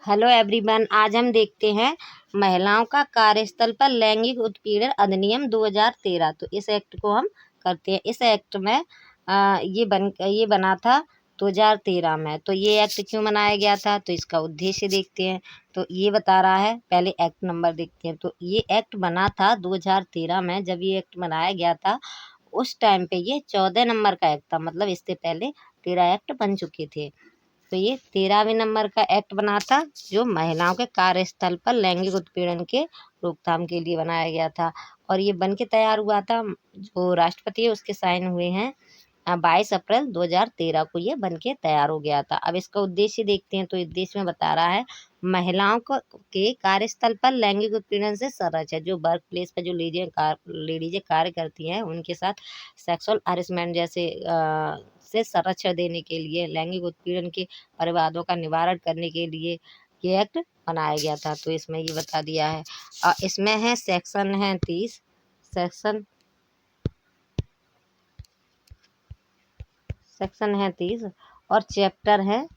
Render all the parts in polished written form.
Hello everyone, आज हम देखते हैं महिलाओं का कार्यस्थल पर लैंगिक उत्पीड़न अधिनियम 2013। तो इस एक्ट को हम करते हैं। इस एक्ट में ये बना था 2013 में। तो ये एक्ट क्यों बनाया गया था, तो इसका उद्देश्य देखते हैं। तो ये बता रहा है, पहले एक्ट नंबर देखते हैं। तो ये एक्ट बना था 2013 में। जब ये एक्ट बनाया गया था उस टाइम पे ये 14 नंबर का एक्ट था, मतलब इससे पहले 13 एक्ट बन चुके थे। तो ये 13वें नंबर का एक्ट बना था, जो महिलाओं के कार्यस्थल पर लैंगिक उत्पीड़न के रोकथाम के लिए बनाया गया था। और ये बन के तैयार हुआ था, जो राष्ट्रपति है उसके साइन हुए हैं 22 अप्रैल 2013 को ये बन के तैयार हो गया था। अब इसका उद्देश्य देखते हैं। तो उद्देश्य में बता रहा है, महिलाओं को के कार्यस्थल पर लैंगिक उत्पीड़न से संरक्षण, जो वर्क प्लेस पर जो लेडीजें कार्य करती हैं उनके साथ सेक्सुअल हरेसमेंट जैसे से संरक्षण देने के लिए, लैंगिक उत्पीड़न के परिवादों का निवारण करने के लिए ये एक्ट बनाया गया था। तो इसमें ये बता दिया है। इसमें है सेक्शन है 30, सेक्शन है 30 और चैप्टर है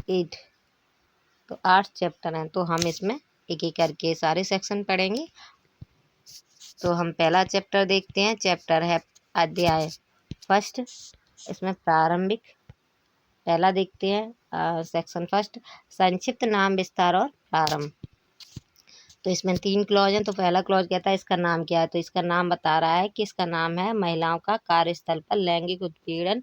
8। तो 8 चैप्टर हैं। तो हम इसमें एक एक करके सारे सेक्शन पढ़ेंगे। तो हम पहला चैप्टर देखते हैं। चैप्टर है अध्याय फर्स्ट, इसमें प्रारंभिक पहला देखते हैं। सेक्शन फर्स्ट, संक्षिप्त नाम विस्तार और प्रारंभ। तो इसमें 3 क्लॉज हैं। तो पहला क्लॉज कहता है इसका नाम क्या है। तो इसका नाम बता रहा है कि इसका नाम है महिलाओं का कार्यस्थल पर लैंगिक उत्पीड़न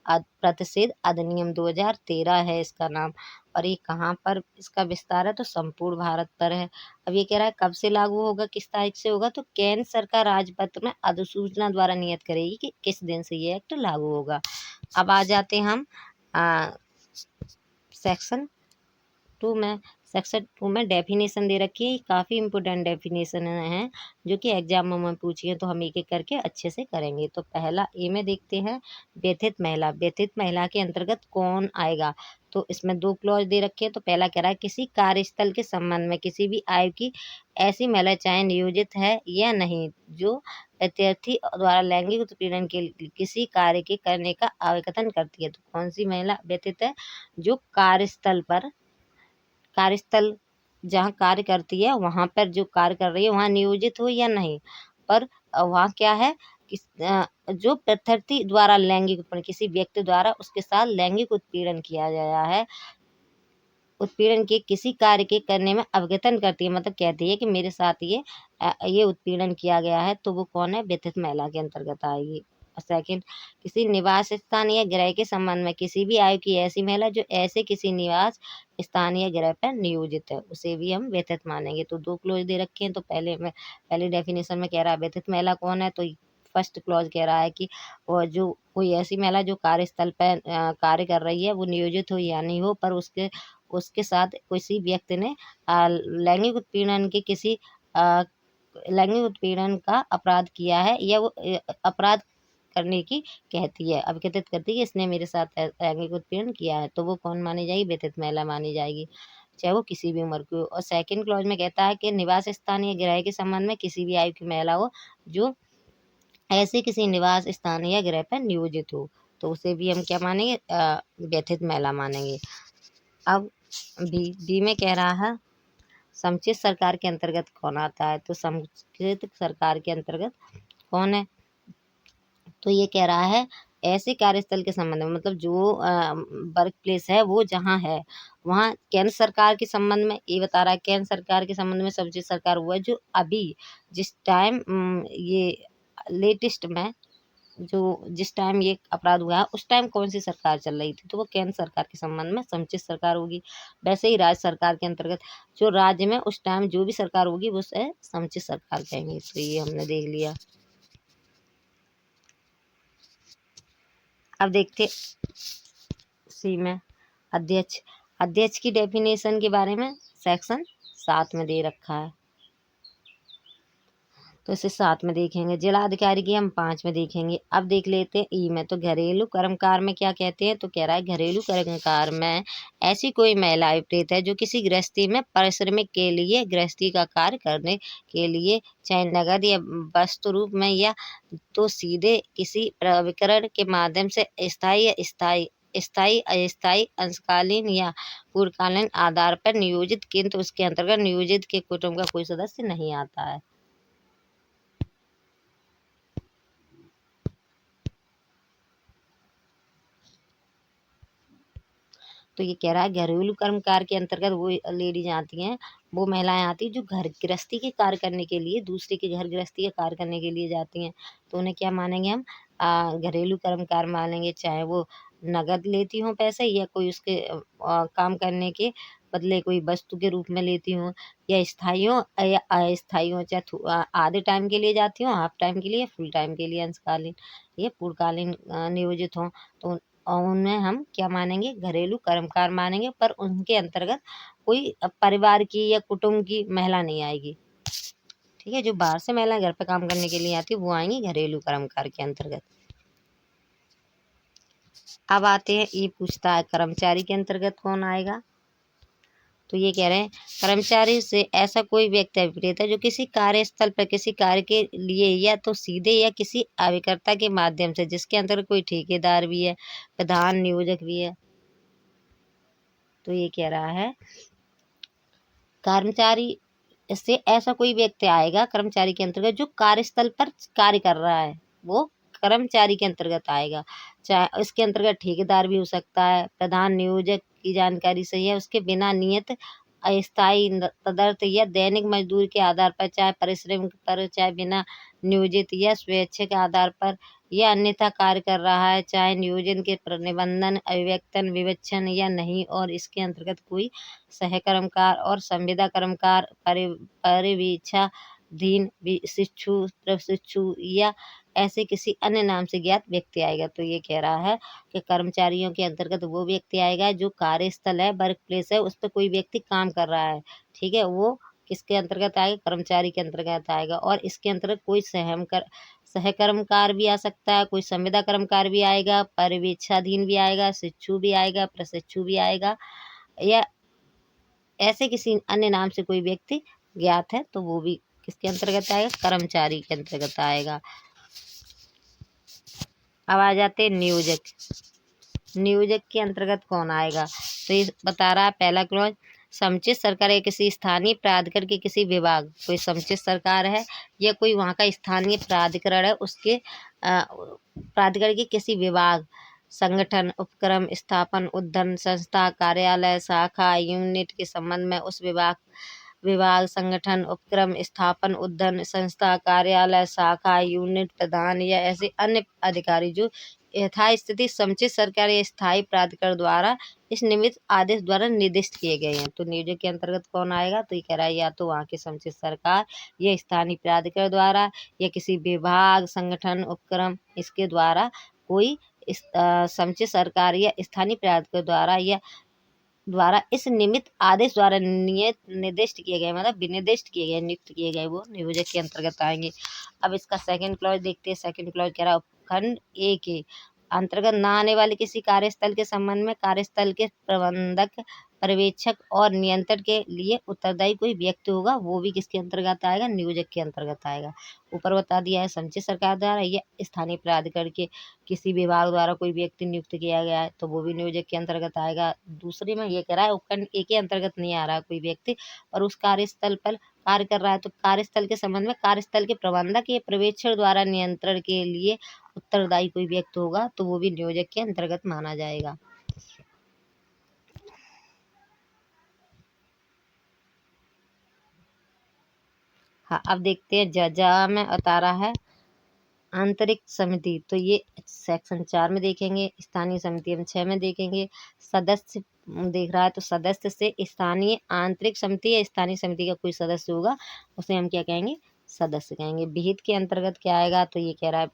प्रतिषेध अधिनियम 2013 है इसका नाम। और ये कहाँ पर इसका विस्तार है, तो संपूर्ण भारत पर है। अब ये कह रहा है कब से लागू होगा, किस तारीख से होगा। तो केंद्र सरकार राजपत्र में अधिसूचना द्वारा नियत करेगी कि किस दिन से ये एक्ट लागू होगा। अब आ जाते हैं हम सेक्शन 2 में। सेक्शन 2 में डेफिनेशन दे रखी है। काफ़ी इंपॉर्टेंट डेफिनेशन है जो कि एग्जाम में पूछी है। तो हम एक एक करके अच्छे से करेंगे। तो पहला ए में देखते हैं, व्यथित महिला। व्यथित महिला के अंतर्गत कौन आएगा। तो इसमें 2 क्लॉज दे रखे हैं। तो पहला कह रहा है किसी कार्यस्थल के संबंध में किसी भी आयु की ऐसी महिला चाहे नियोजित है या नहीं, जो प्रत्यार्थी द्वारा लैंगिक उत्पीड़न के किसी कार्य के करने का आवेदन करती है। तो कौन सी महिला व्यथित है, जो कार्यस्थल जहाँ कार्य करती है वहाँ पर जो कार्य कर रही है वहाँ नियोजित हो या नहीं, पर वहाँ क्या है जो प्रत्यर्थी द्वारा लैंगिक उत्पीड़न, किसी व्यक्ति द्वारा उसके साथ लैंगिक उत्पीड़न किया गया है, उत्पीड़न के किसी कार्य के करने में अवगतन करती है, मतलब कहती है कि मेरे साथ ये उत्पीड़न किया गया है। तो वो कौन है, व्यथित महिला के अंतर्गत आएगी। सेकंड, किसी निवास स्थान या गृह के संबंध में किसी भी आयु की ऐसी महिला जो ऐसे किसी निवास स्थान या गृह पर नियोजित है, उसे भी हम व्यथित मानेंगे। तो 2 क्लोज दे रखे हैं। तो पहले डेफिनेशन में कह रहा है व्यथित महिला कौन है। तो फर्स्ट क्लॉज कह रहा है कि वो जो कोई ऐसी महिला जो कार्यस्थल पर कार्य कर रही है वो नियोजित हो या नहीं हो, पर उसके उसके साथ किसी व्यक्ति ने लैंगिक उत्पीड़न के किसी लैंगिक उत्पीड़न का अपराध किया है, या वो अपराध करने की कहती है, अभिकथित करती है कि इसने मेरे साथ लैंगिक उत्पीड़न किया है। तो वो कौन मानी जाएगी, व्यथित महिला मानी जाएगी, चाहे वो किसी भी उम्र की हो। और सेकंड क्लॉज में कहता है कि निवास स्थान या गृह के संबंध में किसी भी आयु की महिला हो जो ऐसे किसी निवास स्थान या गृह पर नियोजित हो, तो उसे भी हम क्या मानेंगे, व्यथित महिला मानेंगे। अब बी में कह रहा है समुचित सरकार के अंतर्गत कौन आता है। तो समुचित सरकार के अंतर्गत कौन है, तो ये कह रहा है ऐसे कार्यस्थल के संबंध में, मतलब जो वर्क प्लेस है वो जहाँ है वहाँ केंद्र सरकार के संबंध में ये बता रहा है। केंद्र सरकार के संबंध में समुचित सरकार हुआ है जो अभी जिस टाइम ये लेटेस्ट में जिस टाइम ये अपराध हुआ है उस टाइम कौन सी सरकार चल रही थी, तो वो केंद्र सरकार के संबंध में समुचित सरकार होगी। वैसे ही राज्य सरकार के अंतर्गत जो राज्य में उस टाइम जो भी सरकार होगी वो उसे समुचित सरकार कहेंगे। तो ये हमने देख लिया। अब देखते सी में अध्यक्ष की डेफिनेशन के बारे में सेक्शन 7 में दे रखा है। तो इसे 7 में देखेंगे। जिला अधिकारी की हम 5 में देखेंगे। अब देख लेते हैं ई में। तो घरेलू कर्मकार में क्या कहते हैं, तो कह रहा है घरेलू कर्मकार में ऐसी कोई महिला अभिप्रेत है जो किसी गृहस्थी में पारिश्रमिक के लिए गृहस्थी का कार्य करने के लिए चाहे नगद या वस्तु रूप में या तो सीधे किसी प्रविकरण के माध्यम से स्थायी या स्थायी स्थायी, अस्थायी, अंशकालीन या पूर्णकालीन आधार पर नियोजित, किंतु उसके अंतर्गत नियोजित के कुटुंब का कोई सदस्य नहीं आता है। तो ये कह रहा है घरेलू कर्मकार के अंतर्गत वो लेडीज आती हैं, वो महिलाएं आती हैं जो घर गृहस्थी के कार्य करने के लिए, दूसरे के घर गृहस्थी के कार्य करने के लिए जाती हैं। तो उन्हें क्या मानेंगे हम? घरेलू कर्मकार मानेंगे, चाहे वो नगद लेती हों पैसे या कोई उसके काम करने के बदले कोई वस्तु के रूप में लेती हों, या स्थायी हो या अस्थायी हो, चाहे आधे टाइम के लिए जाती हों, हाफ टाइम के लिए, फुल टाइम के लिए, अंशकालीन या पूर्णकालीन नियोजित हों। तो और उन्हें हम क्या मानेंगे? घरेलू कर्मकार मानेंगे, पर उनके अंतर्गत कोई परिवार की या कुटुंब की महिला नहीं आएगी। ठीक है, जो बाहर से महिला घर पे काम करने के लिए आती है वो आएंगी घरेलू कर्मकार के अंतर्गत। अब आते हैं, ये पूछता है कर्मचारी के अंतर्गत कौन आएगा? तो ये कह रहे हैं कर्मचारी से ऐसा कोई व्यक्ति अभिप्रेत है जो किसी कार्यस्थल पर किसी कार्य के लिए या तो सीधे या किसी अभिकर्ता के माध्यम से, जिसके अंतर्गत कोई ठेकेदार भी है, प्रधान नियोजक भी है। तो ये कह रहा है कर्मचारी से ऐसा कोई व्यक्ति आएगा कर्मचारी के अंतर्गत जो कार्यस्थल पर कार्य कर रहा है, वो कर्मचारी के अंतर्गत आएगा। चाहे इसके अंतर्गत ठेकेदार भी हो सकता है, प्रधान नियोजक की जानकारी सही है, उसके बिना नियत अस्थायी तदर्थ या दैनिक मजदूर के आधार पर, चाहे परिश्रम पर, चाहे बिना नियोजित या स्वेच्छा के आधार पर या अन्यथा कार्य कर रहा है, चाहे नियोजन के निबंधन, अभिव्यक्तन, विवेचन या नहीं, और इसके अंतर्गत कोई सहकर्मकार और संविदा कर्मकार, परिवीक्षाधीन, शिक्षु, प्रशिक्षु या ऐसे किसी अन्य नाम से ज्ञात व्यक्ति आएगा। तो ये कह रहा है कि कर्मचारियों के अंतर्गत वो व्यक्ति आएगा जो कार्यस्थल है, वर्क प्लेस है, उस पर कोई व्यक्ति काम कर रहा है। ठीक है, वो किसके अंतर्गत आएगा? कर्मचारी के अंतर्गत आएगा। और इसके अंतर्गत कोई सहकर्मकार भी आ सकता है, कोई संविदा कर्मकार भी आएगा, परिवीक्षाधीन भी आएगा, शिक्षु भी आएगा, प्रशिक्षु भी आएगा, या ऐसे किसी अन्य नाम से कोई व्यक्ति ज्ञात है तो वो भी किसके अंतर्गत आएगा? कर्मचारी के अंतर्गत आएगा। अब आ जाते हैं नियोजक। नियोजक के अंतर्गत कौन आएगा? तो ये बता रहा है पहला क्लॉज, समुचित सरकार या किसी स्थानीय प्राधिकरण के किसी विभाग, कोई समुचित सरकार है या कोई वहाँ का स्थानीय प्राधिकरण है, उसके प्राधिकरण के किसी विभाग, संगठन, उपक्रम, स्थापन, उद्यम, संस्था, कार्यालय, शाखा, यूनिट के संबंध में उस विभाग, संगठन, उपक्रम, स्थापन, उद्यम, संस्था, कार्यालय, शाखा, यूनिट, प्रधान या ऐसे अन्य अधिकारी जो यथास्थिति समुचित सरकार या स्थायी प्राधिकरण द्वारा इस निमित्त आदेश द्वारा निर्दिष्ट किए गए हैं। तो नियोजक के अंतर्गत कौन आएगा? तो ये कह रहा है या तो वहाँ की समुचित सरकार या स्थानीय प्राधिकरण द्वारा या किसी विभाग, संगठन, उपक्रम इसके द्वारा कोई समुचित सरकार या स्थानीय प्राधिकरण द्वारा इस निमित्त आदेश द्वारा निर्दिष्ट किए गए, मतलब विनिर्दिष्ट किए गए, नियुक्त किए गए, वो नियोजक के अंतर्गत आएंगे। अब इसका सेकंड क्लॉज देखते हैं। सेकंड क्लॉज कह रहा है उपखंड ए के अंतर्गत न आने वाले किसी कार्यस्थल के संबंध में कार्यस्थल के प्रबंधक, पर्यवेक्षक और नियंत्रण के लिए उत्तरदायी कोई व्यक्ति होगा, वो भी किसके अंतर्गत आएगा? नियोजक के अंतर्गत आएगा। ऊपर बता दिया है समुचित सरकार द्वारा या स्थानीय प्राधिकरण के किसी विभाग द्वारा कोई व्यक्ति नियुक्त किया गया है तो वो भी नियोजक के अंतर्गत आएगा। दूसरे में ये कह रहा है उपखंड ए के अंतर्गत नहीं आ रहा कोई व्यक्ति और उस कार्यस्थल पर कार्य कर रहा है, तो कार्यस्थल के संबंध में कार्यस्थल के प्रबंधक या पर्यवेक्षक द्वारा नियंत्रण के लिए उत्तरदायी कोई व्यक्ति होगा तो वो भी नियोजक के अंतर्गत माना जाएगा। हाँ, अब देखते हैं जजा में बता रहा है आंतरिक समिति, तो ये सेक्शन 4 में देखेंगे। स्थानीय समिति हम 6 में देखेंगे। सदस्य देख रहा है तो सदस्य से स्थानीय आंतरिक समिति या स्थानीय समिति का कोई सदस्य होगा उसे हम क्या कहेंगे? सदस्य कहेंगे। विहित के अंतर्गत क्या आएगा? तो ये कह रहा है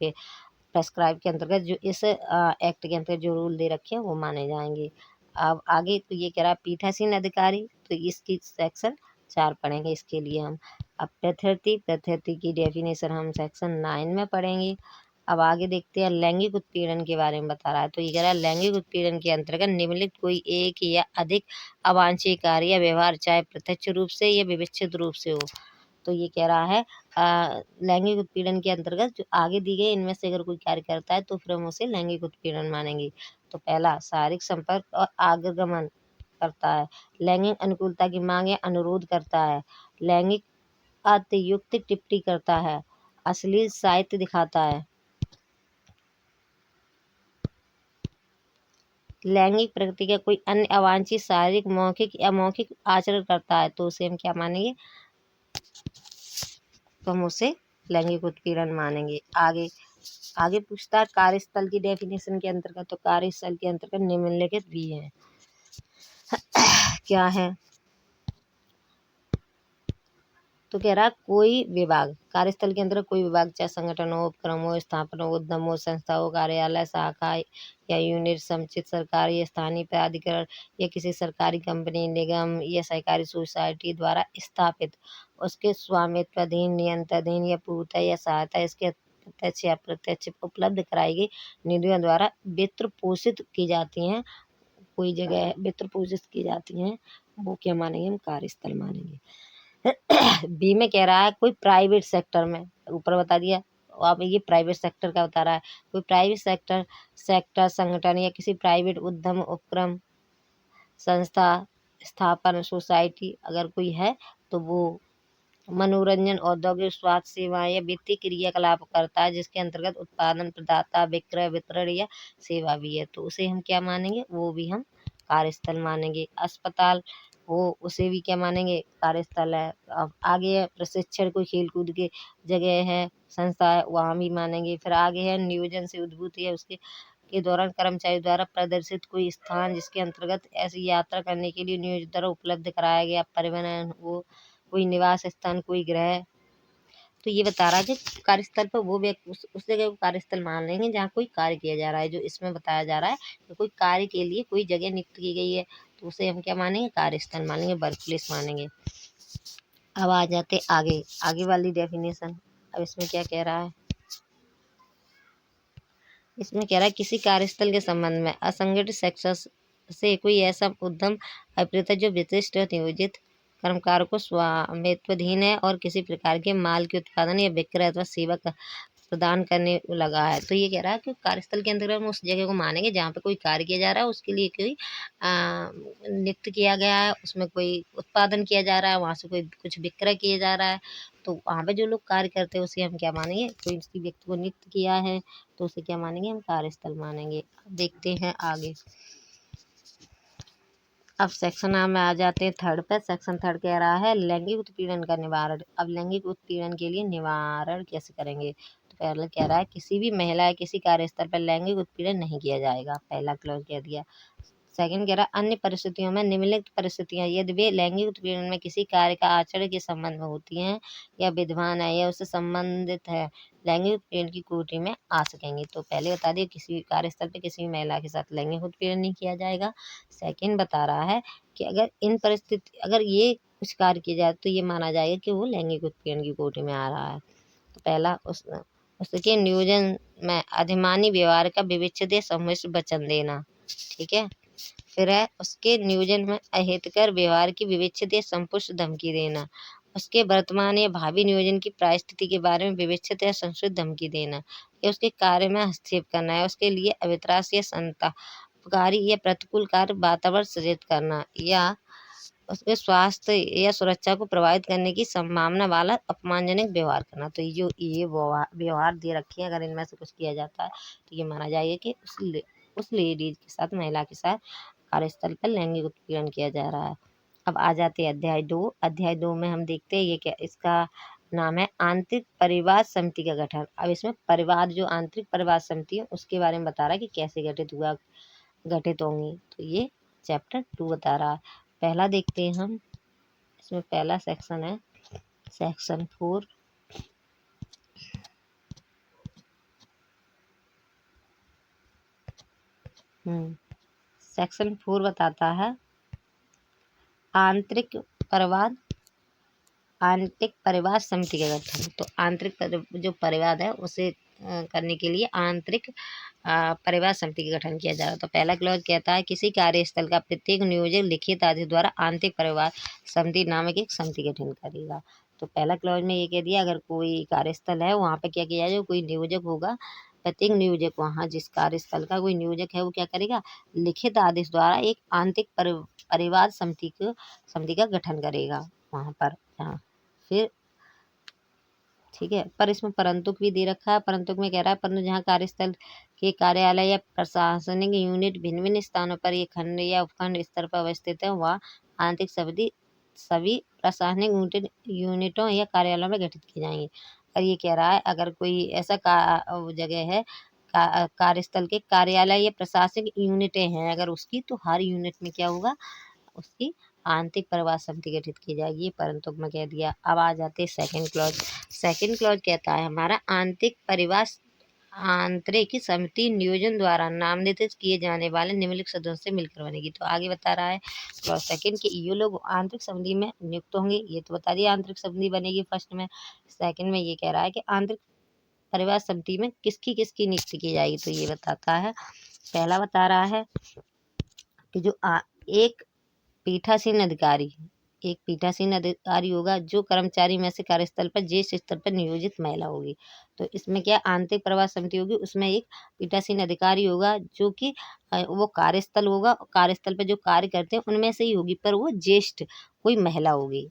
प्रेस्क्राइब के अंतर्गत जो इस एक्ट के अंतर्गत जो रूल दे रखे हैं वो माने जाएंगे। अब आगे तो ये कह रहा है पीठासीन अधिकारी, तो इसकी सेक्शन 4 पढ़ेंगे इसके लिए हम। अब प्रथेति की डेफिनेशन हम सेक्शन 9 में पढ़ेंगे। अब आगे देखते हैं लैंगिक उत्पीड़न के बारे में बता रहा है, तो ये कह रहा है लैंगिक उत्पीड़न के अंतर्गत निम्नलिखित कोई एक या अधिक अवांछनीय कार्य या व्यवहार चाहे प्रत्यक्ष रूप से या विवक्षित रूप से हो, तो ये कह रहा है लैंगिक उत्पीड़न के अंतर्गत जो आगे दी गई इनमें से अगर कोई कार्य करता है तो फिर हम उसे लैंगिक उत्पीड़न मानेंगे। तो पहला, शारीरिक संपर्क और आगमन करता है, लैंगिक अनुकूलता की मांग या अनुरोध करता है, लैंगिक अतियुक्त टिप्पणी करता है, अश्लील साहित्य दिखाता है, लैंगिक प्रकृति का कोई अन्य अवांछित शारीरिक, मौखिक या अमौखिक आचरण करता है तो उसे हम क्या मानेंगे? तो हम उसे लैंगिक उत्पीड़न मानेंगे। आगे आगे पूछता है कार्यस्थल की डेफिनेशन के अंतर्गत, तो कार्यस्थल के अंतर्गत निम्नलिखित भी है। क्या है? तो कह रहा कोई विभाग, कार्यस्थल के अंदर कोई विभाग चाहे संगठन हो, उपक्रम हो, स्थापना हो, उद्यम हो, संस्था हो, कार्यालय, शाखा या यूनिट, समुचित सरकारी या स्थानीय प्राधिकरण या किसी सरकारी कंपनी, निगम या सहकारी सोसाइटी द्वारा स्थापित, उसके स्वामित्वाधीन, नियंत्रणाधीन या पूर्णतः या सहायता इसके प्रत्यक्ष या अप्रत्यक्ष उपलब्ध कराई गई निधियों द्वारा वित्त पोषित की जाती हैं, कोई जगह वित्त पोषित की जाती हैं, वो क्या मानेंगे? हम कार्यस्थल मानेंगे। बी में कह रहा है कोई प्राइवेट सेक्टर में, ऊपर बता दिया, अब ये प्राइवेट सेक्टर का बता रहा है, कोई प्राइवेट सेक्टर संगठन या किसी प्राइवेट उद्यम, उपक्रम, संस्था, स्थापना, सोसाइटी अगर कोई है तो वो मनोरंजन, औद्योगिक, स्वास्थ्य सेवाएं या वित्तीय क्रियाकलाप करता है जिसके अंतर्गत उत्पादन, प्रदाता, विक्रय, वितरण या सेवा भी है तो उसे हम क्या मानेंगे? वो भी हम कार्यस्थल मानेंगे। अस्पताल हो उसे भी क्या मानेंगे? कार्यस्थल है। अब आगे है प्रशिक्षण, कोई खेल कूद के जगह है, संस्था है, वहाँ भी मानेंगे। फिर आगे है नियोजन से उद्भूत है उसके के दौरान कर्मचारी द्वारा प्रदर्शित कोई स्थान जिसके अंतर्गत ऐसी यात्रा करने के लिए नियोजित द्वारा उपलब्ध कराया गया परिवहन, वो कोई निवास स्थान, कोई गृह। तो ये बता रहा है कि कार्यस्थल पर वो व्यक्ति उस जगह को कार्यस्थल मान लेंगे जहाँ कोई कार्य किया जा रहा है। जो इसमें बताया जा रहा है कि कोई कार्य के लिए कोई जगह नियुक्त की गई है तो उसे हम क्या मानेंगे? कार्यस्थल मानेंगे, वर्क प्लेस मानेंगे। अब आ जाते आगे आगे वाली डेफिनेशन। अब इसमें क्या कह रहा है? इसमें कह रहा है किसी कार्यस्थल के संबंध में असंगठित सेक्टर से कोई ऐसा उद्यम अभिप्रेत जो विशिष्ट नियोजित कर्मकारों को स्वामित्वाधीन है और किसी प्रकार के माल के उत्पादन या विक्रय अथवा सेवा प्रदान करने लगा है। तो ये कह रहा है कि कार्यस्थल के अंतर्गत हम उस जगह को मानेंगे जहाँ पे कोई कार्य किया जा रहा है, उसके लिए कोई नियुक्त किया गया है, उसमें कोई उत्पादन किया जा रहा है, वहाँ से कोई कुछ विक्रय किया जा रहा है तो वहाँ पे जो लोग कार्य करते हैं उसे हम क्या मानेंगे? कोई किसी व्यक्ति को नियुक्त किया है तो उसे क्या मानेंगे? हम कार्यस्थल मानेंगे। देखते हैं आगे। अब सेक्शन में आ जाते हैं थर्ड पे। सेक्शन थर्ड कह रहा है लैंगिक उत्पीड़न का निवारण। अब लैंगिक उत्पीड़न के लिए निवारण कैसे करेंगे? तो पहले कह रहा है किसी भी महिला या किसी कार्यस्थल पर लैंगिक उत्पीड़न नहीं किया जाएगा, पहला क्लॉज कह दिया। सेकंड कह रहा है अन्य परिस्थितियों में निम्नलिखित परिस्थितियां यदि वे लैंगिक उत्पीड़न में किसी कार्य का आचरण के संबंध में होती हैं या विद्यमान है या उससे संबंधित है, लैंगिक उत्पीड़न की कोटि में आ सकेंगे। तो पहले बता दिए किसी कार्यस्थल पे किसी भी महिला के साथ लैंगिक उत्पीड़न नहीं किया जाएगा। सेकंड बता रहा है कि अगर ये कुछ कार्य किया जाए तो ये माना जाएगा कि वो लैंगिक उत्पीड़न की कोटि में आ रहा है। तो पहला उसके नियोजन में अधिमानी व्यवहार का विविच्छेद सम्मिश्र वचन देना, ठीक है। फिर है उसके नियोजन में अहितकर व्यवहार की विवेचित या संपुष्ट धमकी देना, उसके वर्तमान या भावी नियोजन की परिस्थिति के बारे में विवेचित या संशुद्ध धमकी देना, या उसके कार्य में हस्तक्षेप करना है, उसके लिए अविश्वास या संतापकारी या प्रतिकूल कार्य वातावरण सृजित करना, या उसके स्वास्थ्य या सुरक्षा को प्रभावित करने की संभावना वाला अपमानजनक व्यवहार करना। तो ये व्यवहार दे रखे हैं, अगर इनमें से कुछ किया जाता है तो ये माना जाएगा कि उस लेडीज के साथ, महिला के साथ कार्यस्थल पर लैंगिक उत्पीड़न किया जा रहा है। अब आ जाते हैं अध्याय 2। अध्याय 2 में हम देखते हैं ये क्या, इसका नाम है आंतरिक परिवार समिति का गठन। अब इसमें परिवार, जो आंतरिक परिवार समिति है उसके बारे में बता रहा है कि कैसे गठित होंगी। तो ये चैप्टर 2 बता रहा है। पहला देखते हैं हम, इसमें पहला सेक्शन है सेक्शन 4। सेक्शन 4 बताता है आंतरिक परिवार समिति का गठन। तो आंतरिक जो परिवार है उसे करने के लिए आंतरिक परिवार समिति का गठन किया जा रहा है। तो पहला क्लॉज कहता है किसी कार्यस्थल का प्रत्येक नियोजक लिखित आदेश द्वारा आंतरिक परिवार समिति नामक एक समिति गठन करेगा। तो पहला क्लॉज में ये कह दिया, अगर कोई कार्यस्थल है वहाँ पे क्या किया जाए, कोई नियोजक होगा, प्रत्येक नियोजक वहाँ जिस कार्यस्थल का कोई नियोजक है वो क्या करेगा, लिखित आदेश द्वारा एक आंतरिक परिवार समिति का गठन करेगा वहाँ पर। हाँ, फिर ठीक है, पर इसमें परंतुक भी दे रखा है। परंतुक में कह रहा है, परंतु जहाँ कार्यस्थल के कार्यालय या प्रशासनिक यूनिट भिन्न भिन्न स्थानों पर, ये खंड या उपखंड स्तर पर अवस्थित है, वहाँ आंतरिक समिति सभी प्रशासनिक यूनिटों या कार्यालयों में गठित की जाएंगी। और ये कह रहा है, अगर कोई ऐसा जगह है, कार्यस्थल के कार्यालय या प्रशासनिक यूनिटें हैं अगर उसकी, तो हर यूनिट में क्या होगा, उसकी आंतरिक परिवार समिति गठित की जाएगी। परंतु में कह दिया। अब आ जाते सेकंड क्लॉज। सेकंड क्लॉज कहता है हमारा, आंतरिक समिति नियोजन द्वारा नामांकित किए जाने वाले निम्नलिखित सदस्यों से मिलकर बनेगी। तो आगे बता रहा है क्लॉज सेकंड के, ये लोग आंतरिक समिति में नियुक्त होंगे। ये तो बता दिया आंतरिक समिति बनेगी फर्स्ट में। सेकंड में ये कह रहा है कि आंतरिक परिवार समिति में किसकी किसकी नियुक्ति की जाएगी। तो ये बताता है, पहला बता रहा है कि जो एक पीठासीन अधिकारी होगा, जो कर्मचारी में से कार्यस्थल पर ज्येष्ठ स्तर पर नियोजित महिला होगी। तो इसमें क्या आंतरिक प्रवाह समिति होगी, उसमें एक पीठासीन अधिकारी होगा जो कि वो कार्यस्थल होगा, कार्यस्थल पर जो कार्य करते हैं उनमें से ही होगी, पर वो ज्येष्ठ कोई महिला होगी,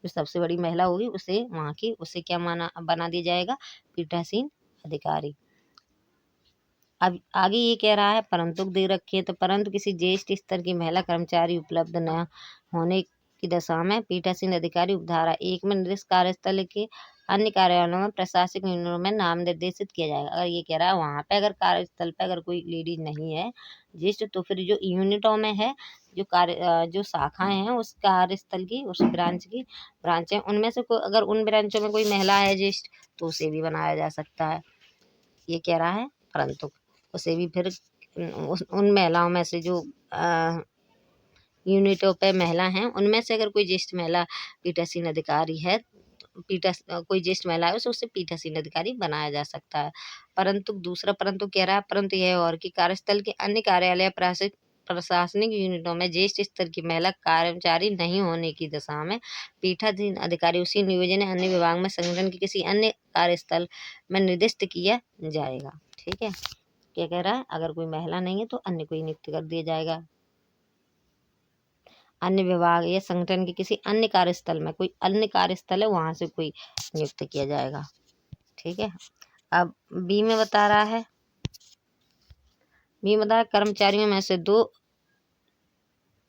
जो सबसे बड़ी महिला होगी उसे वहाँ की, उसे क्या बना दिया जाएगा, पीठासीन अधिकारी। अब आगे ये कह रहा है, परंतु दे रखे हैं, तो परंतु किसी ज्येष्ठ स्तर की महिला कर्मचारी उपलब्ध न होने की दशा में पीठासीन अधिकारी उपधारा 1 में निर्दिष्ट कार्यस्थल के अन्य कार्यालयों में प्रशासनिक यूनिटों में नाम निर्देशित किया जाएगा। अगर ये कह रहा है वहाँ पे अगर कार्यस्थल पे अगर कोई लेडीज नहीं है ज्येष्ठ, तो फिर जो यूनिटों में है, जो शाखाएं हैं उस कार्यस्थल की, उस ब्रांच है, उनमें से कोई, अगर उन ब्रांचों में कोई महिला है ज्येष्ठ, तो उसे भी बनाया जा सकता है। ये कह रहा है, परंतु उसे भी फिर उन महिलाओं में से जो यूनिटों पे महिला हैं उनमें से अगर कोई ज्येष्ठ महिला पीठासीन अधिकारी है, कोई ज्येष्ठ महिला है उसे पीठासीन अधिकारी बनाया जा सकता है। परंतु दूसरा परंतु कह रहा है, परंतु यह और कि कार्यस्थल के अन्य कार्यालय प्रशासनिक यूनिटों में ज्येष्ठ स्तर की महिला कर्मचारी नहीं होने की दशा में पीठासीन अधिकारी उसी नियोजन अन्य विभाग में संगठन के किसी अन्य कार्यस्थल में निर्दिष्ट किया जाएगा। ठीक है, क्या कह रहा है, अगर कोई महिला नहीं है तो अन्य कोई नियुक्त कर दिया जाएगा, अन्य विभाग या संगठन के किसी अन्य कार्यस्थल में, कोई अन्य कार्यस्थल है वहां से कोई नियुक्त किया जाएगा। ठीक है, अब बी में बता रहा है, कर्मचारियों में से 2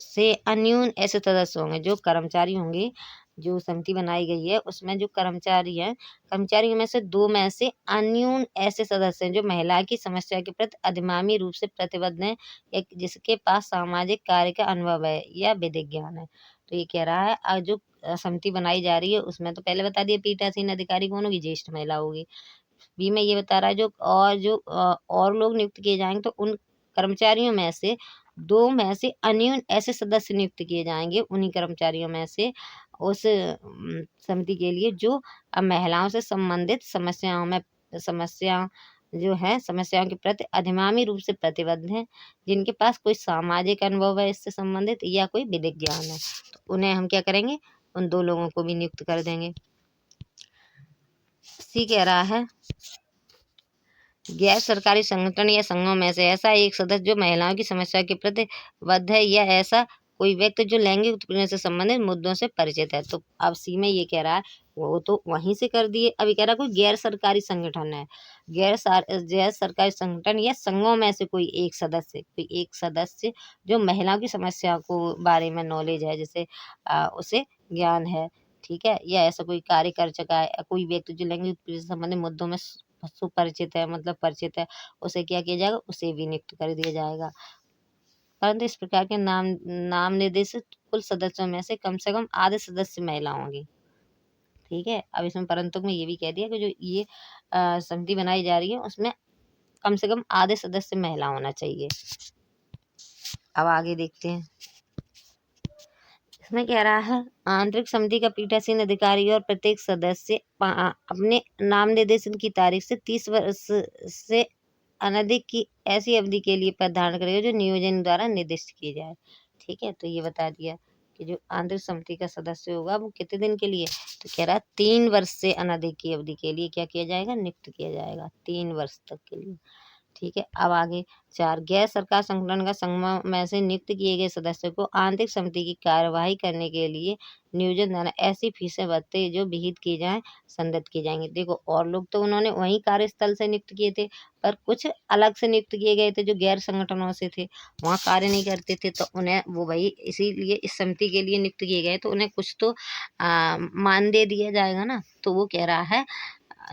से अन्यून ऐसे सदस्य होंगे, जो कर्मचारी होंगे, जो समिति बनाई गई है उसमें जो कर्मचारी हैं, कर्मचारियों में से 2 में से अन्यून ऐसे सदस्य हैं जो महिला की समस्या के प्रति अधिमामी रूप से प्रतिबद्ध हैं या जिसके पास सामाजिक कार्य का अनुभव है या विधिक ज्ञान है। तो ये कह रहा है, जो समिति बनाई जा रही है उसमें तो पहले बता दिया पीठासीन अधिकारी कौन होगी, ज्येष्ठ महिला होगी। बी में ये बता रहा है, और लोग नियुक्त किए जाएंगे, तो उन कर्मचारियों में से 2 में से अन्यून ऐसे सदस्य नियुक्त किए जाएंगे, उन्हीं कर्मचारियों में से उस समिति के लिए जो महिलाओं से संबंधित समस्याओं के प्रति अधिमामी रूप से प्रतिबद्ध हैं, जिनके पास कोई सामाजिक अनुभव है इससे संबंधित या कोई विधिक ज्ञान है, तो उन्हें हम क्या करेंगे, उन 2 लोगों को भी नियुक्त कर देंगे। सी कह रहा है, गैर सरकारी संगठन या संघों में से ऐसा एक सदस्य जो महिलाओं की समस्या के प्रति बद्ध है, या ऐसा कोई व्यक्ति जो लैंगिक उत्पीड़न से संबंधित मुद्दों से परिचित है। तो अब सी में ये कह रहा है, वो तो वहीं से कर दिए, अभी कह रहा है कोई गैर सरकारी संगठन है, गैर सरकारी संगठन या संघों में से कोई एक सदस्य जो महिलाओं की समस्या को बारे में नॉलेज है, जैसे उसे ज्ञान है, ठीक है, या ऐसा कोई कार्य कर चुका है, कोई व्यक्ति जो लैंगिक उत्पीड़न से संबंधित मुद्दों में सुपरिचित है, मतलब परिचित है, उसे क्या किया जाएगा, उसे भी नियुक्त कर दिया जाएगा। परंतु इस प्रकार के नाम निर्देशित कुल सदस्यों में से कम आधे सदस्य महिला होंगी। ठीक है, अब इसमें परंतु में ये भी कह दिया कि जो ये समिति बनाई जा रही है उसमें कम से कम आधे सदस्य महिला होना चाहिए। अब आगे देखते हैं, इसमें कह रहा है, आंतरिक समिति का पीठासीन अधिकारी और प्रत्येक सदस्य अपने नाम निर्देशन की तारीख से 30 वर्ष से अनधिक की ऐसी अवधि के लिए पद धारण करेगा जो नियोजन द्वारा निर्दिष्ट की जाए। ठीक है, तो ये बता दिया कि जो आंतरिक समिति का सदस्य होगा वो कितने दिन के लिए, तो कह रहा है 3 वर्ष से अनधिक की अवधि के लिए क्या किया जाएगा, नियुक्त किया जाएगा 3 वर्ष तक के लिए। ठीक है। अब आगे 4, गैर सरकार संगठन का संगम में से नियुक्त किए गए सदस्य को आंतरिक समिति की कार्यवाही करने के लिए नियोजन द्वारा ऐसी फीसें भत्ते जो विहित की जाएं संदत किए जाएंगे। देखो और लोग तो उन्होंने वहीं कार्यस्थल से नियुक्त किए थे, पर कुछ अलग से नियुक्त किए गए थे जो गैर संगठनों से थे, वहाँ कार्य नहीं करते थे, तो उन्हें वो भाई इसीलिए इस समिति के लिए नियुक्त किए गए, तो उन्हें कुछ तो मानदेय दिया जाएगा ना। तो वो कह रहा है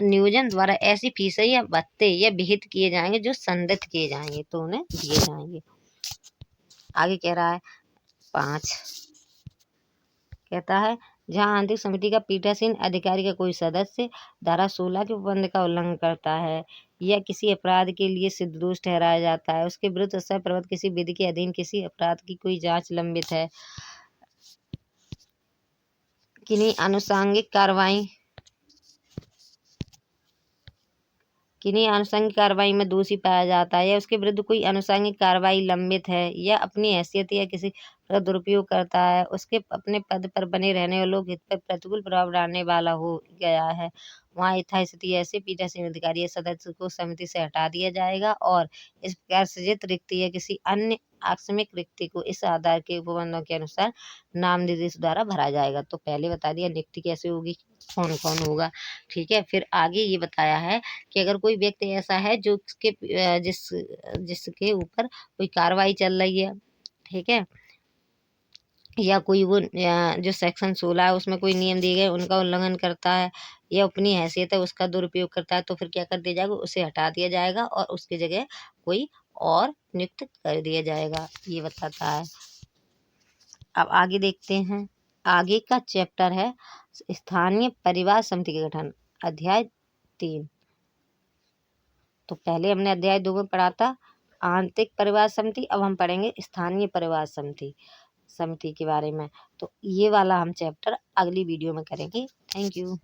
नियोजन द्वारा ऐसी फीसें या भत्ते या विहित किए जाएंगे जो संदिग्ध किए जाएंगे तो उन्हें दिए जाएंगे। आगे कह रहा है 5, कहता है जहां आंतरिक समिति का पीठासीन अधिकारी का कोई सदस्य धारा 16 के उपबंध का उल्लंघन करता है या किसी अपराध के लिए सिद्ध दोष ठहराया जाता है, उसके विरुद्ध प्रवर्तित किसी विधि के अधीन किसी अपराध की कोई जांच लंबित है, किन्हीं आनुषंगिक कार्रवाई में दोषी पाया जाता है या उसके विरुद्ध कोई आनुषंगिक कार्रवाई लंबित है या अपनी हैसियत या किसी का दुरुपयोग करता है, उसके अपने पद पर बने रहने वाले लोग हित पर प्रतिकूल प्रभाव डालने वाला हो गया है, वहाँ यथास्थिति ऐसे पीठासीन अधिकारी या सदस्य को समिति से हटा दिया जाएगा और इस प्रकार सृजित रिक्ति या किसी अन्य आकस्मिक रिक्ति को इस आधार के उपबंधों के अनुसार नाम निर्देश द्वारा भरा जाएगा। तो पहले बता दिया नियुक्ति कैसे होगी, कौन कौन होगा। ठीक है। फिर आगे ये बताया है कि अगर कोई व्यक्ति ऐसा है जो जिसके ऊपर कोई कार्रवाई चल रही है, ठीक है, या कोई वो जो सेक्शन 16 है उसमें कोई नियम दिए गए उनका उल्लंघन करता है या अपनी हैसियत है उसका दुरुपयोग करता है, तो फिर क्या कर दिया जाएगा, उसे हटा दिया जाएगा और उसकी जगह कोई और नियुक्त कर दिया जाएगा, ये बताता है। अब आगे देखते हैं, आगे का चैप्टर है स्थानीय परिवार समिति के गठन, अध्याय 3। तो पहले हमने अध्याय 2 में पढ़ा था आंतरिक परिवार समिति, अब हम पढ़ेंगे स्थानीय परिवार समिति के बारे में। तो ये वाला हम चैप्टर अगली वीडियो में करेंगे। Thank you.